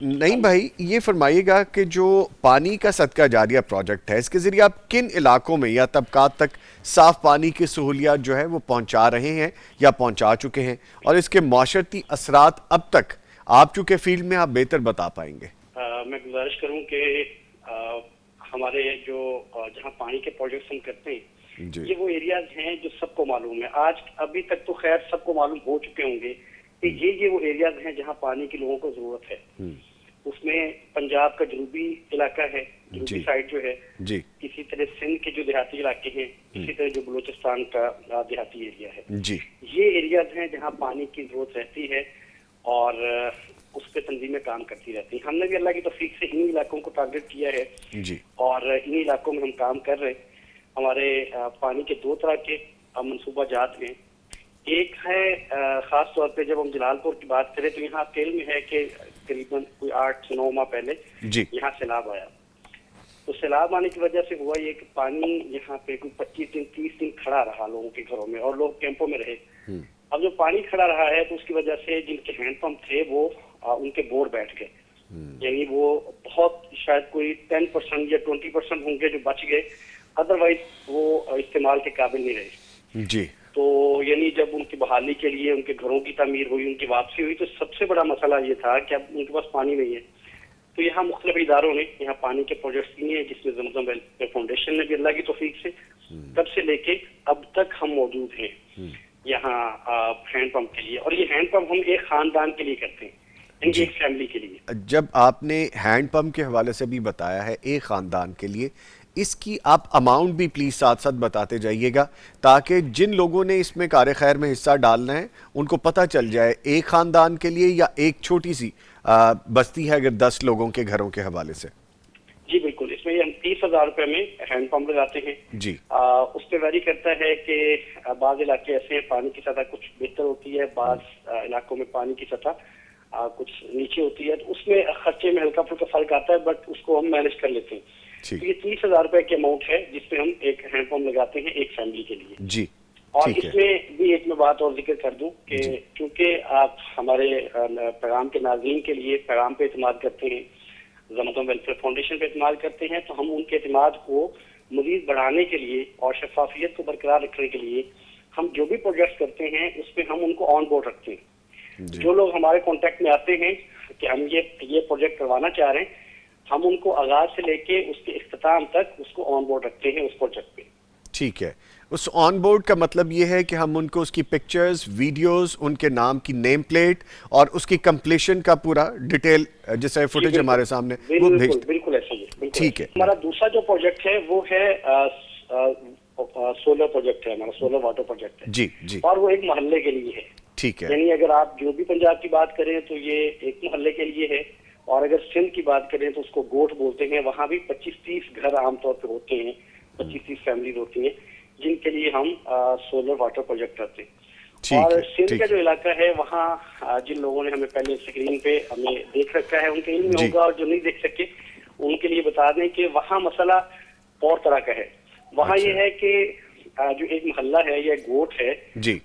नहीं भाई, ये फरमाइएगा कि जो पानी का सदका जारिया प्रोजेक्ट है, इसके ज़रिए आप किन इलाकों में या तबकात तक साफ़ पानी की सहूलियात जो है वो पहुंचा रहे हैं या पहुंचा चुके हैं, और इसके माशरती असरात अब तक आप चूँकि फील्ड में आप बेहतर बता पाएंगे। मैं गुजारिश करूं कि हमारे जो जहां पानी के प्रोजेक्ट्स हम करते हैं, ये वो एरियाज हैं जो सबको मालूम है। आज अभी तक तो खैर सबको मालूम हो चुके होंगे कि ये वो एरियाज हैं जहां पानी की लोगों को जरूरत है। उसमें पंजाब का जनूबी इलाका है, जनूबी साइड जो है जी, इसी तरह सिंध के जो देहाती इलाके हैं, इसी तरह जो बलूचिस्तान का देहाती एरिया है जी, ये एरियाज हैं जहाँ पानी की जरूरत रहती है और उस पर तंजीमें काम करती रहती हैं। हमने भी अल्लाह की तौफीक से इन इलाकों को टारगेट किया है जी, और इन इलाकों में हम काम कर रहे हैं। हमारे पानी के दो तरह के मनसूबा जात हैं। एक है खास तौर पे जब हम जलालपुर की बात करें तो यहाँ तेल में है कि करीबन कोई 8-9 माह पहले यहाँ सैलाब आया। तो सैलाब आने की वजह से हुआ ये कि पानी यहाँ पे कोई 25 दिन 30 दिन खड़ा रहा लोगों के घरों में और लोग कैंपों में रहे। अब जो पानी खड़ा रहा है तो उसकी वजह से जिनके हैंडपंप थे वो उनके बोर बैठ गए, यानी वो बहुत शायद कोई 10% या 20% होंगे जो बच गए, अदरवाइज वो इस्तेमाल के काबिल नहीं रहे जी। तो यानी जब उनकी बहाली के लिए उनके घरों की तामीर हुई, उनकी वापसी हुई, तो सबसे बड़ा मसला ये था कि अब उनके पास पानी नहीं है। तो यहाँ मुख्तलिफ इदारों ने यहाँ पानी के प्रोजेक्ट्स किए हैं, जिसमें ज़मज़म वेलफेयर फाउंडेशन ने भी अल्लाह की तौफीक से तब से लेके अब तक हम मौजूद हैं यहाँ हैंडपम्प के लिए। और ये हैंडपम्प हम एक खानदान के लिए करते हैं, यानी एक फैमिली के लिए। जब आपने हैंडपम्प के हवाले से भी बताया है एक खानदान के लिए, इसकी आप अमाउंट भी प्लीज साथ साथ बताते जाइएगा ताकि जिन लोगों ने इसमें कार खैर में हिस्सा डालना है उनको पता चल जाए एक खानदान के लिए या एक छोटी सी बस्ती है अगर 10 लोगों के घरों के हवाले से। जी बिल्कुल, इसमें हम 30,000 रुपए में हैंडपम्प लगाते हैं जी। उस पर वेरी करता है कि बाज़ इलाके ऐसे हैं पानी की सतह कुछ बेहतर होती है, बाज़ इलाकों में पानी की सतह कुछ नीचे होती है, तो उसमें खर्चे में हल्का फुल्का फर्क आता है, बट उसको हम मैनेज कर लेते हैं। तो ये 30,000 रुपए की अमाउंट है जिसमें हम एक हैंडपम्प लगाते हैं एक फैमिली के लिए जी। और इसमें भी एक मैं बात और जिक्र कर दूं कि क्योंकि आप हमारे पैगाम के नाज़रीन के लिए पैगाम पे एतमाद करते हैं, ज़मज़म वेलफेयर फाउंडेशन पे एतमाद करते हैं, तो हम उनके एतमाद को मज़ीद बढ़ाने के लिए और शफाफियत को बरकरार रखने के लिए हम जो भी प्रोजेक्ट करते हैं उसमें हम उनको ऑन बोर्ड रखते हैं। जो लोग हमारे कॉन्टेक्ट में आते हैं कि हम ये प्रोजेक्ट करवाना चाह रहे हैं, हम उनको आगाज से लेके उसके इख्तिताम तक उसको ऑन बोर्ड रखते हैं उस प्रोजेक्ट पे। ठीक है, उस ऑन बोर्ड का मतलब ये है कि हम उनको उसकी पिक्चर्स, वीडियोस, उनके नाम की नेम प्लेट और उसकी कंप्लीशन का पूरा डिटेल जैसे फुटेज हमारे सामने वो भेज दें। बिल्कुल ऐसा ही है। ठीक है। हमारा दूसरा जो प्रोजेक्ट है वो है सोलर प्रोजेक्ट है, हमारा सोलर वाटर प्रोजेक्ट है जी जी, और वो एक मोहल्ले के लिए है। ठीक है, यानी अगर आप जो भी पंजाब की बात करें तो ये एक मोहल्ले के लिए है, और अगर सिंध की बात करें तो उसको गोट बोलते हैं। वहाँ भी 25-30 घर आमतौर पे होते हैं, 25-30 फैमिली होती हैं जिनके लिए हम सोलर वाटर प्रोजेक्ट करते हैं। और सिंध का जो इलाका है वहाँ जिन लोगों ने हमें पहले स्क्रीन पे हमें देख रखा है उनके इल्म में होगा, और जो नहीं देख सके उनके लिए बता दें कि वहाँ मसला और तरह का है। वहाँ ये है कि जो एक मोहल्ला है या गोट है,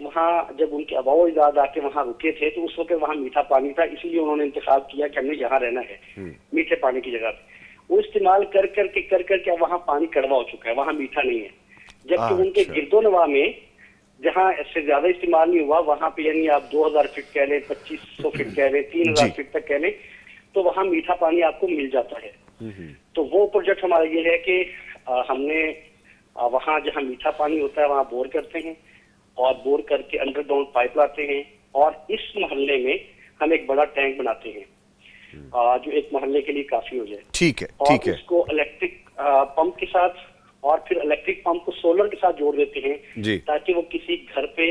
वहाँ जब उनके अबाव इजाद आके वहाँ रुके थे तो उस वक्त वहाँ मीठा पानी था, इसलिए उन्होंने इंतखाब किया कि हमने यहाँ रहना है मीठे पानी की जगह पे। वो इस्तेमाल कर करके वहाँ पानी कड़वा हो चुका है, वहाँ मीठा नहीं है। जबकि उनके गिरदोनवा में जहाँ इससे ज्यादा इस्तेमाल नहीं हुआ वहाँ पे, यानी आप 2000 फीट कह लें, 2500 फीट कह लें, 3000 फीट तक कह लें, तो वहाँ मीठा पानी आपको मिल जाता है। तो वो प्रोजेक्ट हमारा ये है कि हमने वहाँ जहाँ मीठा पानी होता है वहाँ बोर करते हैं और बोर करके अंडरग्राउंड पाइप लाते हैं, और इस मोहल्ले में हम एक बड़ा टैंक बनाते हैं जो एक मोहल्ले के लिए काफी हो जाए। ठीक है, ठीक है। उसको इलेक्ट्रिक पंप के साथ और फिर इलेक्ट्रिक पंप को सोलर के साथ जोड़ देते हैं जी, ताकि वो किसी घर पे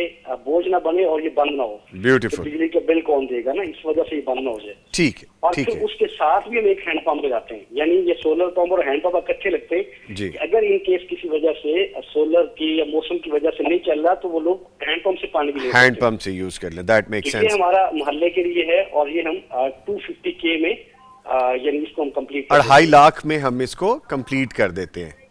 बोझ ना बने और ये बंद ना हो। ब्यूटीफुल। तो बिजली का बिल कौन देगा ना, इस वजह से ये बंद ना हो जाए। ठीक है। और फिर उसके साथ भी हम एक हैंड पंप लगाते हैं, यानी ये सोलर पंप और हैंड पंप इकट्ठे लगते हैं जी। अगर इन केस किसी वजह से सोलर की या मौसम की वजह से नहीं चल रहा तो वो लोग हैंड पंप से पानी भी हैंड पंप से यूज कर ले। That makes sense. ये हमारा मोहल्ले के लिए है और ये हम 250K में यानी इसको हम कंप्लीट 2.5 लाख में हम इसको कंप्लीट कर देते हैं।